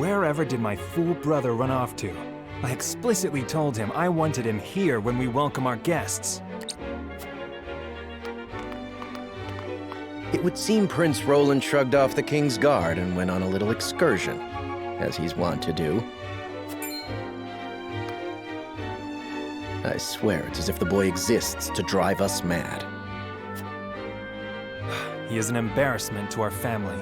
Wherever did my fool brother run off to? I explicitly told him I wanted him here when we welcome our guests. It would seem Prince Roland shrugged off the King's Guard and went on a little excursion, as he's wont to do. I swear it's as if the boy exists to drive us mad. He is an embarrassment to our family.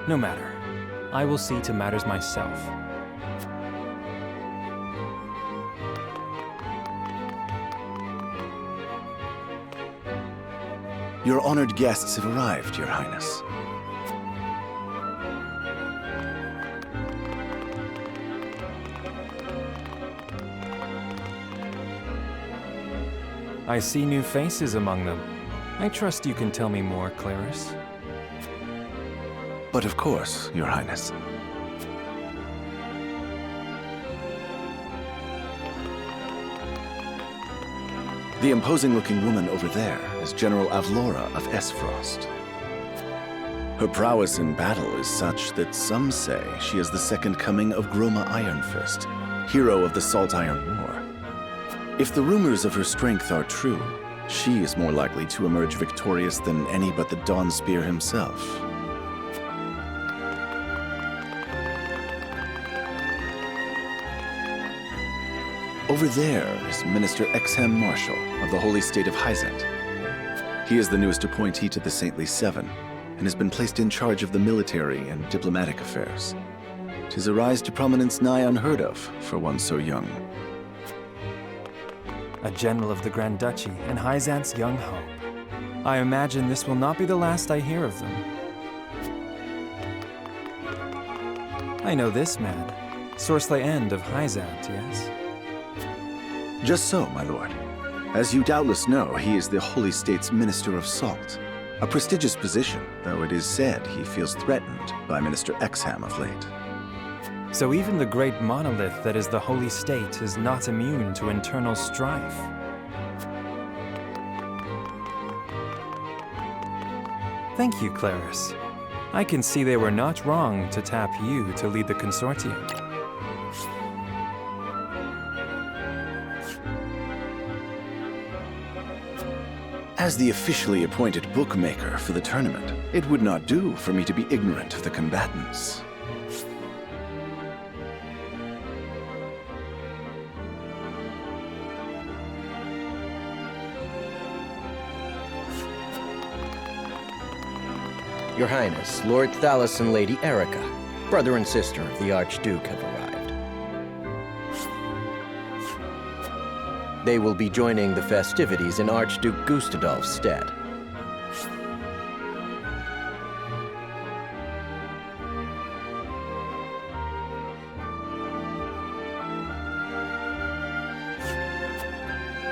No matter. I will see to matters myself. Your honored guests have arrived, Your Highness. I see new faces among them. I trust you can tell me more, Clarice. But of course, Your Highness. The imposing-looking woman over there is General Avlora of Esfrost. Her prowess in battle is such that some say she is the second coming of Groma Ironfist, hero of the Salt Iron War. If the rumors of her strength are true, she is more likely to emerge victorious than any but the Dawnspear himself. Over there is Minister Exham Marshall of the Holy State of Hyzant. He is the newest appointee to the Saintly Seven, and has been placed in charge of the military and diplomatic affairs. 'Tis a rise to prominence nigh unheard of for one so young. A general of the Grand Duchy and Hyzant's young hope. I imagine this will not be the last I hear of them. I know this man, Sorsley End of Hyzant, yes? Just so, my lord. As you doubtless know, he is the Holy State's Minister of Salt. A prestigious position, though it is said he feels threatened by Minister Exham of late. So even the great monolith that is the Holy State is not immune to internal strife. Thank you, Clarice. I can see they were not wrong to tap you to lead the consortium. As the officially appointed bookmaker for the tournament, it would not do for me to be ignorant of the combatants. Your Highness, Lord Thalas and Lady Erica, brother and sister of the Archduke, have arrived. They will be joining the festivities in Archduke Gustadolf's stead.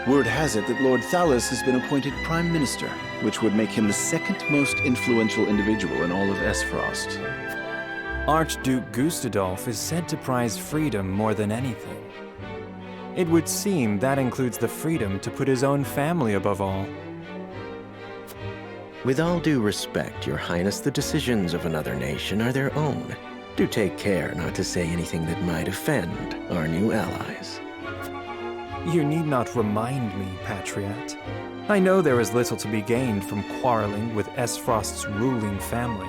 Word has it that Lord Thalas has been appointed Prime Minister, which would make him the second most influential individual in all of Esfrost. Archduke Gustadolf is said to prize freedom more than anything. It would seem that includes the freedom to put his own family above all. With all due respect, Your Highness, the decisions of another nation are their own. Do take care not to say anything that might offend our new allies. You need not remind me, Patriot. I know there is little to be gained from quarreling with Esfrost's ruling family.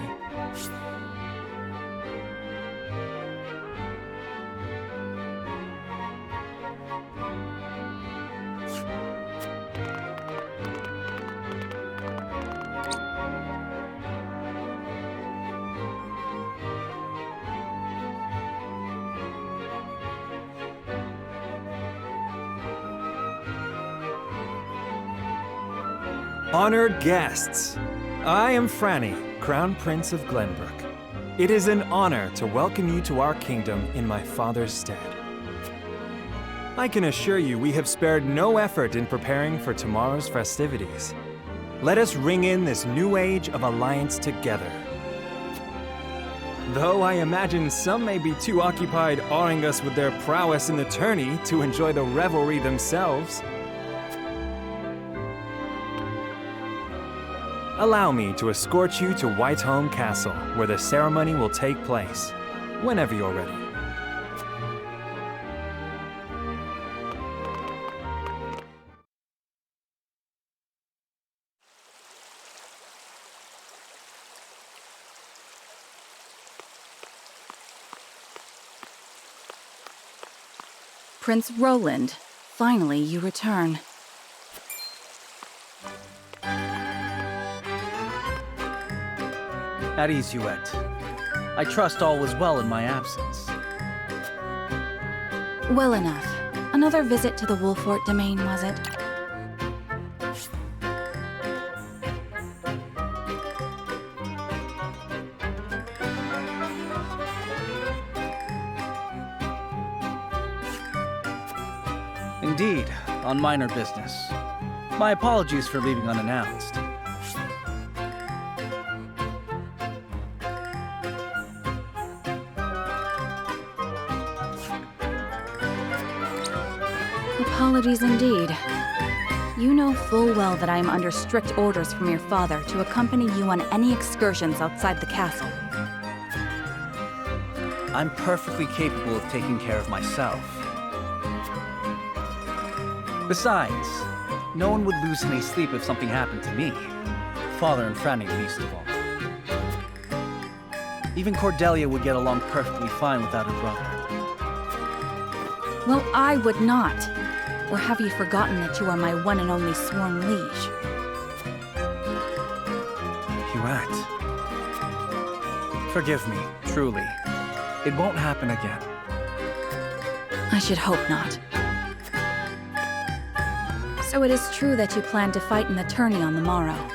Honored guests, I am Franny, Crown Prince of Glenbrook. It is an honor to welcome you to our kingdom in my father's stead. I can assure you we have spared no effort in preparing for tomorrow's festivities. Let us ring in this new age of alliance together. Though I imagine some may be too occupied awing us with their prowess in the tourney to enjoy the revelry themselves. Allow me to escort you to Whiteholm Castle, where the ceremony will take place, whenever you're ready. Prince Roland, finally you return. At ease, Huette. I trust all was well in my absence. Well enough. Another visit to the Wolfort domain, was it? Indeed, on minor business. My apologies for leaving unannounced. Apologies indeed. You know full well that I am under strict orders from your father to accompany you on any excursions outside the castle. I'm perfectly capable of taking care of myself. Besides, no one would lose any sleep if something happened to me. Father and Franny least of all. Even Cordelia would get along perfectly fine without her brother. Well, I would not. Or have you forgotten that you are my one and only sworn liege? Huette. Forgive me, truly. It won't happen again. I should hope not. So it is true that you plan to fight in the tourney on the morrow,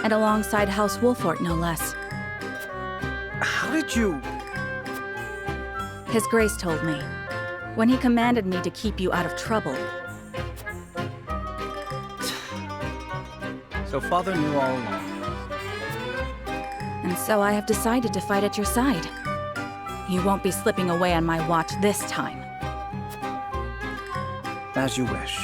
and alongside House Wolfort, no less. How did you... His Grace told me, when he commanded me to keep you out of trouble. So Father knew all along. And so I have decided to fight at your side. You won't be slipping away on my watch this time. As you wish.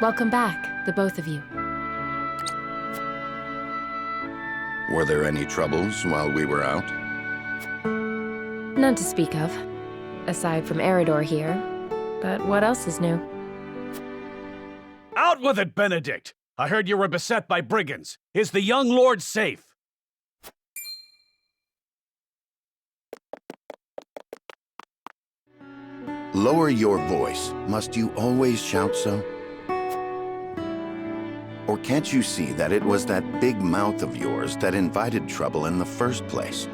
Welcome back, the both of you. Were there any troubles while we were out? None to speak of, aside from Eridor here. But what else is new? Out with it, Benedict! I heard you were beset by brigands. Is the young lord safe? Lower your voice. Must you always shout so? Or can't you see that it was that big mouth of yours that invited trouble in the first place?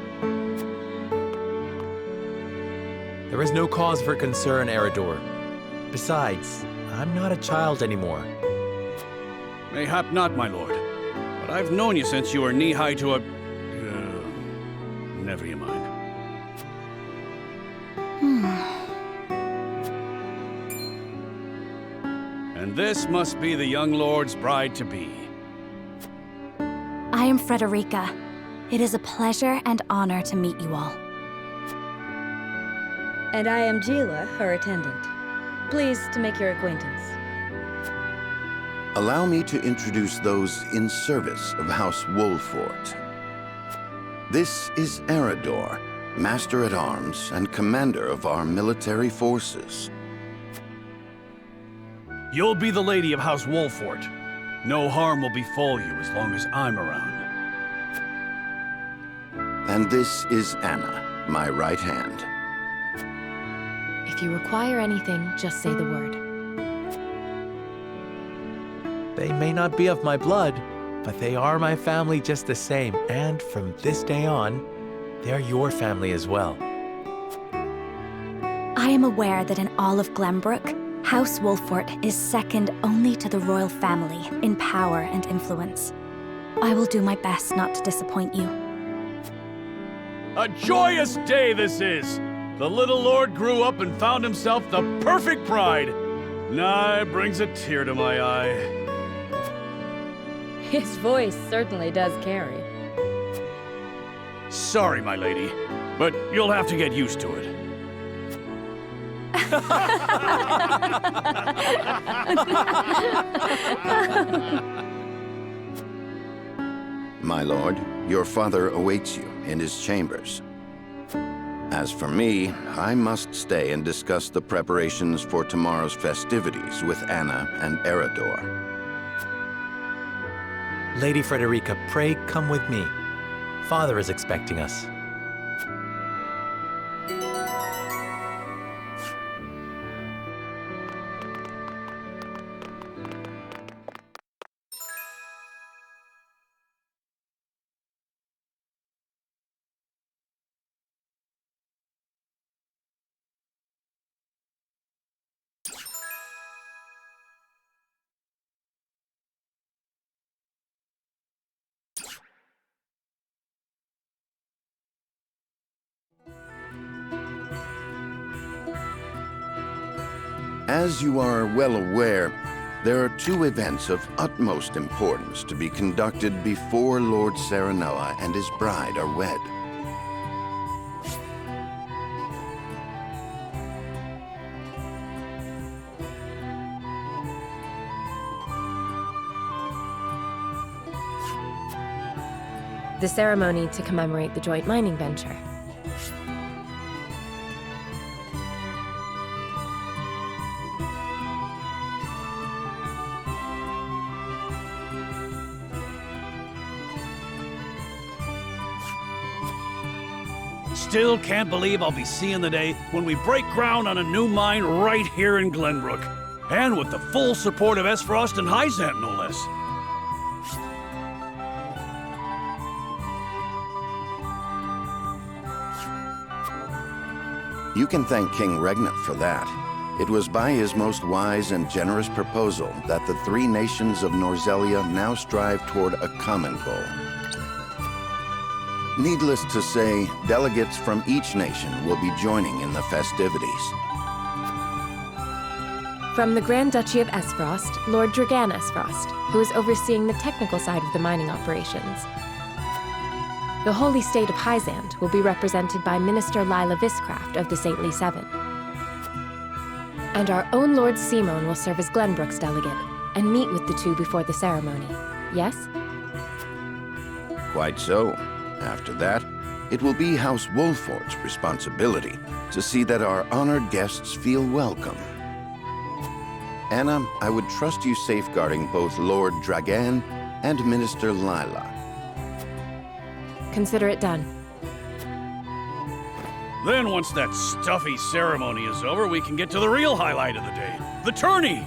There is no cause for concern, Eridor. Besides, I'm not a child anymore. Mayhap not, my lord. But I've known you since you were knee-high to a... never you mind. And this must be the young lord's bride-to-be. I am Frederica. It is a pleasure and honor to meet you all. And I am Gila, her attendant. Pleased to make your acquaintance. Allow me to introduce those in service of House Wolfort. This is Eridor, Master-at-Arms and Commander of our military forces. You'll be the lady of House Wolfort. No harm will befall you as long as I'm around. And this is Anna, my right hand. If you require anything, just say the word. They may not be of my blood, but they are my family just the same, and from this day on, They're your family as well. I am aware that in all of Glenbrook, House Wolfort is second only to the royal family in power and influence. I will do my best not to disappoint you. A joyous day this is! The little lord grew up and found himself the perfect bride. Nigh brings a tear to my eye. His voice certainly does carry. Sorry, my lady, but you'll have to get used to it. My lord, your father awaits you in his chambers. As for me, I must stay and discuss the preparations for tomorrow's festivities with Anna and Eridor. Lady Frederica, pray come with me. Father is expecting us. As you are well aware, there are two events of utmost importance to be conducted before Lord Serenoa and his bride are wed. The ceremony to commemorate the joint mining venture. Still can't believe I'll be seeing the day when we break ground on a new mine right here in Glenbrook. And with the full support of Esfrost and Hyzant, no less. You can thank King Regna for that. It was by his most wise and generous proposal that the three nations of Norzelia now strive toward a common goal. Needless to say, delegates from each nation will be joining in the festivities. From the Grand Duchy of Esfrost, Lord Dragan Esfrost, who is overseeing the technical side of the mining operations. The Holy State of Hyzant will be represented by Minister Lila Viscraft of the Saintly Seven. And our own Lord Simon will serve as Glenbrook's delegate and meet with the two before the ceremony. Yes? Quite so. After that, it will be House Wolfort's responsibility to see that our honored guests feel welcome. Anna, I would trust you safeguarding both Lord Dragan and Minister Lila. Consider it done. Then once that stuffy ceremony is over, we can get to the real highlight of the day, the tourney!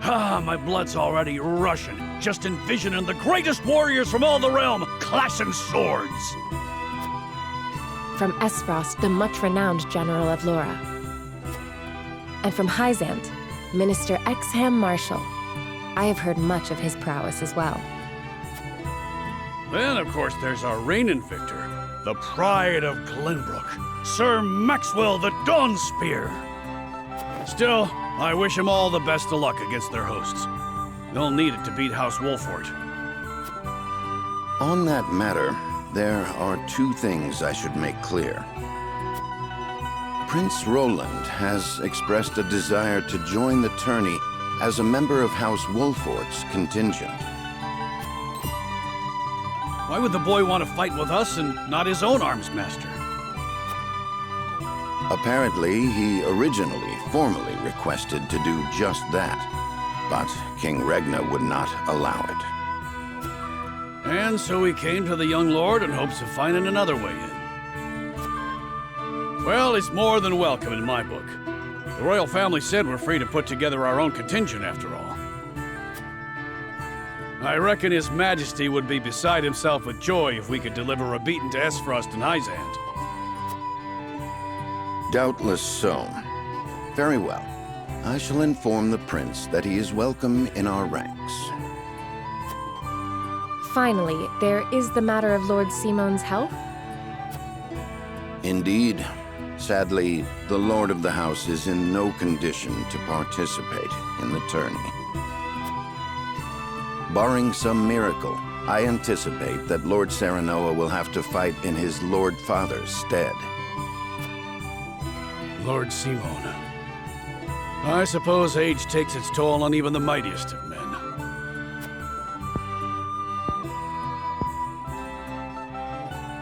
Ah, my blood's already rushing, just envisioning the greatest warriors from all the realm clashing swords. From Esfrost, the much-renowned General of Laura. And from Hyzant, Minister Exham Marshall. I have heard much of his prowess as well. Then, of course, there's our reigning victor, the pride of Glenbrook, Sir Maxwell the Dawnspear. Still, I wish him all the best of luck against their hosts. They'll need it to beat House Wolfort. On that matter, there are two things I should make clear. Prince Roland has expressed a desire to join the tourney as a member of House Wolfort's contingent. Why would the boy want to fight with us and not his own arms master? Apparently, he originally formally requested to do just that, but King Regna would not allow it. And so he came to the young lord in hopes of finding another way in. Well, he's more than welcome in my book. The royal family said we're free to put together our own contingent after all. I reckon His Majesty would be beside himself with joy if we could deliver a beating to Esfrost and Hyzant. Doubtless so. Very well. I shall inform the prince that he is welcome in our ranks. Finally, there is the matter of Lord Simon's health. Indeed. Sadly, the Lord of the House is in no condition to participate in the tourney. Barring some miracle, I anticipate that Lord Serenoa will have to fight in his Lord Father's stead. Lord Simon. I suppose age takes its toll on even the mightiest of men.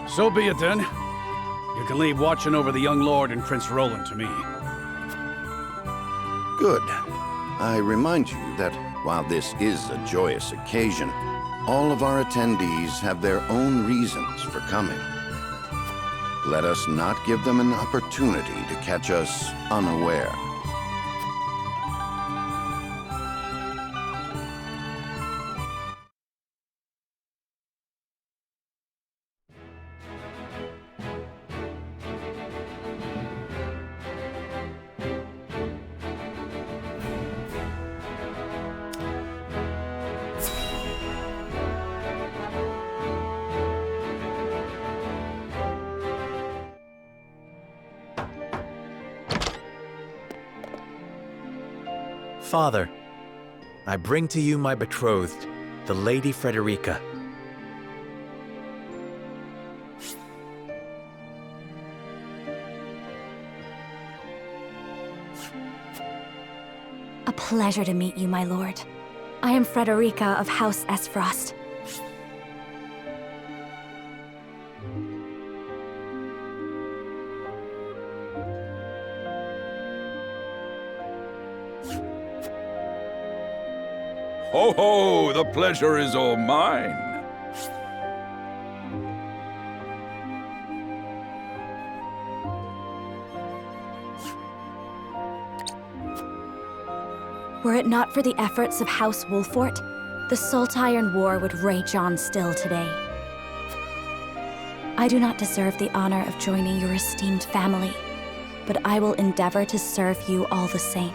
So be it then. You can leave watching over the young lord and Prince Roland to me. Good. I remind you that while this is a joyous occasion, all of our attendees have their own reasons for coming. Let us not give them an opportunity to catch us unaware. Father, I bring to you my betrothed, the Lady Frederica. A pleasure to meet you, my lord. I am Frederica of House Esfrost. Ho ho! The pleasure is all mine. Were it not for the efforts of House Wolfort, the Saltiron War would rage on still today. I do not deserve the honor of joining your esteemed family, but I will endeavor to serve you all the same.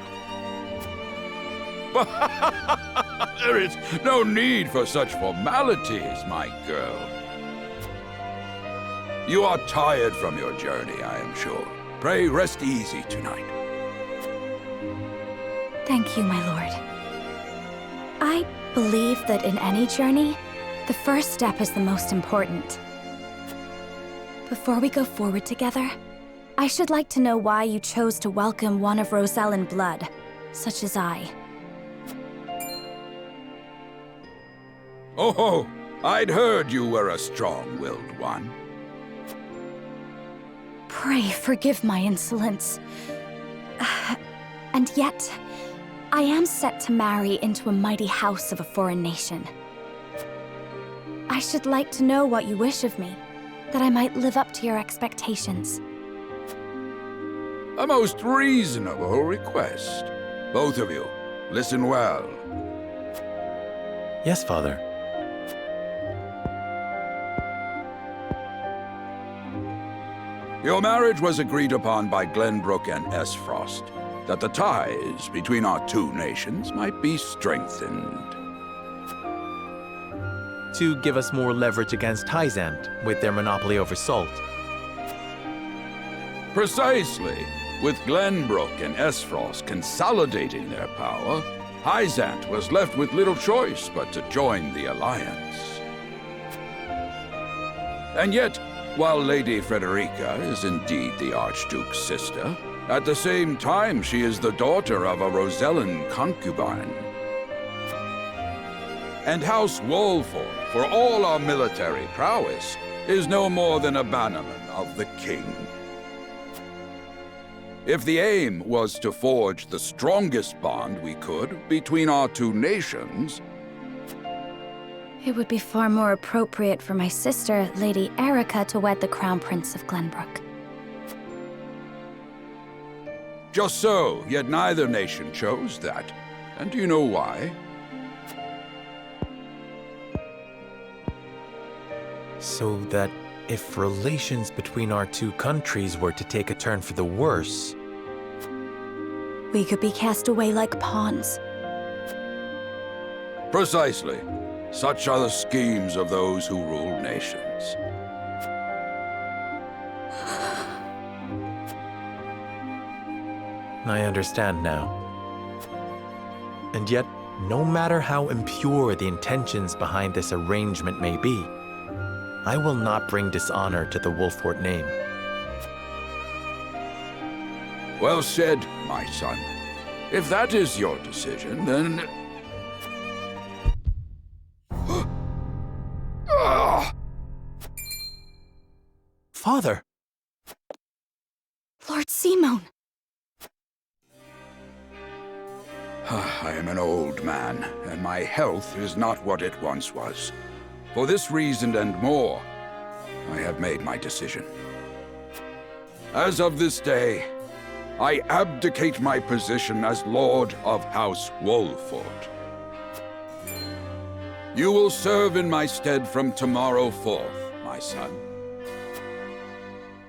There is no need for such formalities, my girl. You are tired from your journey, I am sure. Pray rest easy tonight. Thank you, my lord. I believe that in any journey, the first step is the most important. Before we go forward together, I should like to know why you chose to welcome one of Rosellan blood, such as I. Oh, I'd heard you were a strong-willed one. Pray forgive my insolence. And yet, I am set to marry into a mighty house of a foreign nation. I should like to know what you wish of me, that I might live up to your expectations. A most reasonable request. Both of you, listen well. Yes, Father. Your marriage was agreed upon by Glenbrook and Esfrost, that the ties between our two nations might be strengthened. To give us more leverage against Hyzant with their monopoly over salt. Precisely. With Glenbrook and Esfrost consolidating their power, Hyzant was left with little choice but to join the alliance. And yet, while Lady Frederica is indeed the Archduke's sister, at the same time she is the daughter of a Rosellan concubine. And House Wolfort, for all our military prowess, is no more than a bannerman of the king. If the aim was to forge the strongest bond we could between our two nations, It would be far more appropriate for my sister, Lady Erica, to wed the Crown Prince of Glenbrook. just so, yet neither nation chose that. And do you know why? So that if relations between our two countries were to take a turn for the worse, We could be cast away like pawns. Precisely. Such are the schemes of those who rule nations. I understand now. And yet, no matter how impure the intentions behind this arrangement may be, I will not bring dishonor to the Wolfort name. Well said, my son. If that is your decision, then... Father! Lord Simone! I am an old man, and my health is not what it once was. For this reason and more, I have made my decision. As of this day, I abdicate my position as Lord of House Wolfort. You will serve in my stead from tomorrow forth, my son.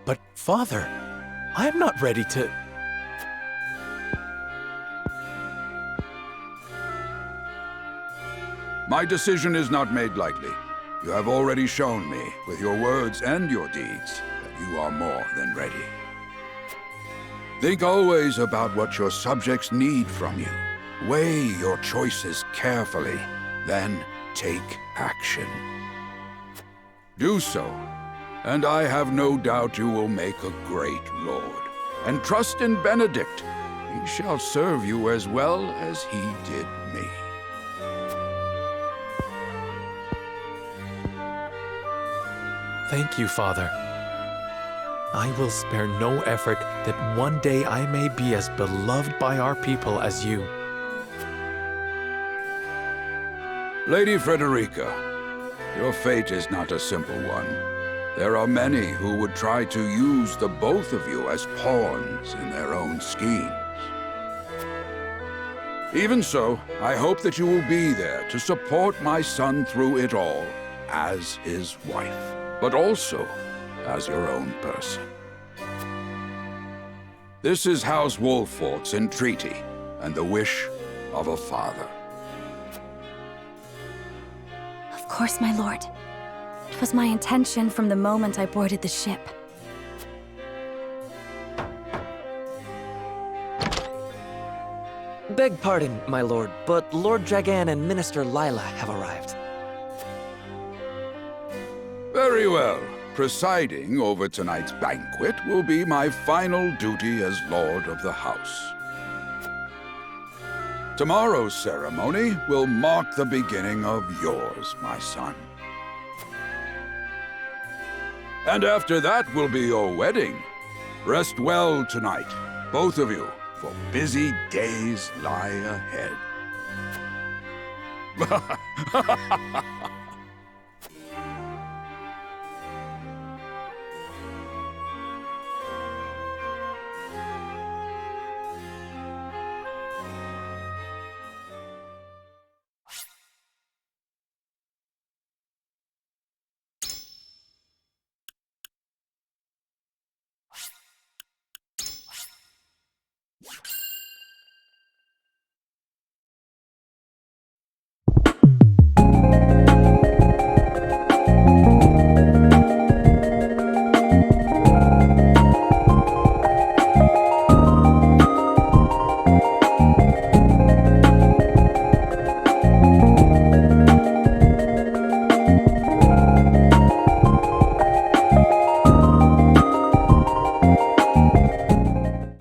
But, Father, I am not ready to... My decision is not made lightly. You have already shown me, with your words and your deeds, that you are more than ready. Think always about what your subjects need from you. Weigh your choices carefully, then take action. Do so, and I have no doubt you will make a great lord. And trust in Benedict. He shall serve you as well as he did me. Thank you, Father. I will spare no effort that one day I may be as beloved by our people as you. Lady Frederica, your fate is not a simple one. There are many who would try to use the both of you as pawns in their own schemes. Even so, I hope that you will be there to support my son through it all, as his wife, but also as your own person. This is House Wolfort's entreaty, and the wish of a father. Of course, my lord. It was my intention from the moment I boarded the ship. Beg pardon, my lord, but Lord Dragan and Minister Lila have arrived. Very well. Presiding over tonight's banquet will be my final duty as Lord of the House. Tomorrow's ceremony will mark the beginning of yours, my son. And after that will be your wedding. Rest well tonight, both of you, for busy days lie ahead.